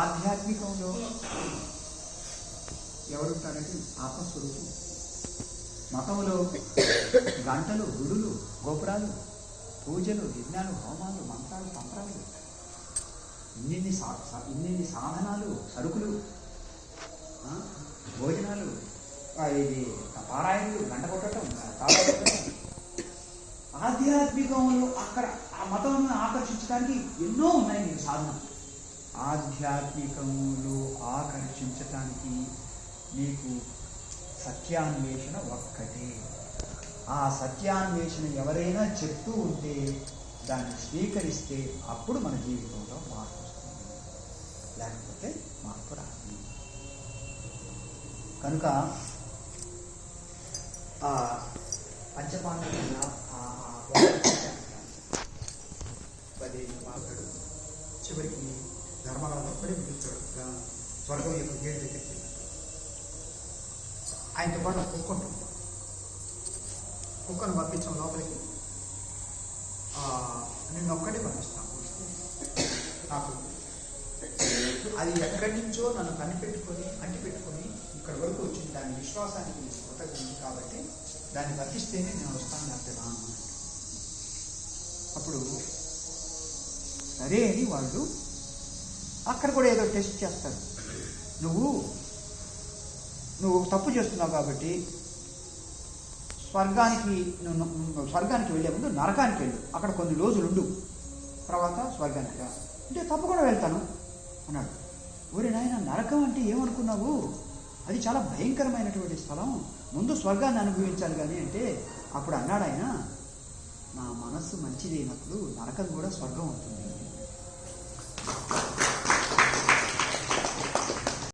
ఆధ్యాత్మికంలో ఎవరుంటారంటే ఆత్మస్వరూపం. మతంలో గంటలు, గుడులు, గోపురాలు, పూజలు, యజ్ఞాలు, హోమాలు, మంత్రాలు, తంత్రాలు, ఇన్నిన్ని సాధనాలు, సరుకులు, భోజనాలు, ఇది పారాయణలు, గంట కొట్టడం, తాళ కొట్టడం. ఆధ్యాత్మికంలో అక్కడ ఆ మతంలో ఆకర్షించడానికి ఎన్నో ఉన్నాయి నీకు సాధన. ఆధ్యాత్మికంలో ఆకర్షించటానికి నీకు సత్యాన్వేషణ ఒక్కటే. ఆ సత్యాన్వేషణ ఎవరైనా చెప్తూ ఉంటే దాన్ని స్వీకరిస్తే అప్పుడు మన జీవితంలో మార్పు వస్తుంది, లేకపోతే మార్పు రాదు. కనుక ఆ పంచపాండవుల మాట్లాడు చివరికి ధర్మరాజు ఒక్కడే పిలుస్తాడు స్వర్గం యొక్క గేట్ దగ్గరికి. ఆయనతో పాటు కుక్క ఉంటుంది. కుక్కను పంపించాం లోపలికి. నేను ఒక్కడే పంపిస్తాను నాకు. అది ఎక్కడి నుంచో నన్ను కనిపెట్టుకొని అంటిపెట్టుకొని ఇక్కడ వరకు వచ్చింది. దాని విశ్వాసానికి కృతజ్ఞత కాబట్టి దాన్ని తప్పిస్తేనే నేను వస్తాను, లేకపోతే రాను. అప్పుడు సరే అని వాళ్ళు అక్కడ కూడా ఏదో టెస్ట్ చేస్తారు. నువ్వు తప్పు చేస్తున్నావు కాబట్టి స్వర్గానికి వెళ్ళే ముందు నరకానికి వెళ్ళు, అక్కడ కొన్ని రోజులు ఉండు, తర్వాత స్వర్గానికి రా అంటే తప్పకుండా వెళ్తాను అన్నాడు. ఊరి నాయన, నరకం అంటే ఏమనుకున్నావు? అది చాలా భయంకరమైనటువంటి స్థలం, ముందు స్వర్గాన్ని అనుభవించాలి కానీ అంటే. అప్పుడు అన్నాడు ఆయన, నా మనస్సు మంచిదైనప్పుడు నరకం కూడా స్వర్గం అవుతుంది.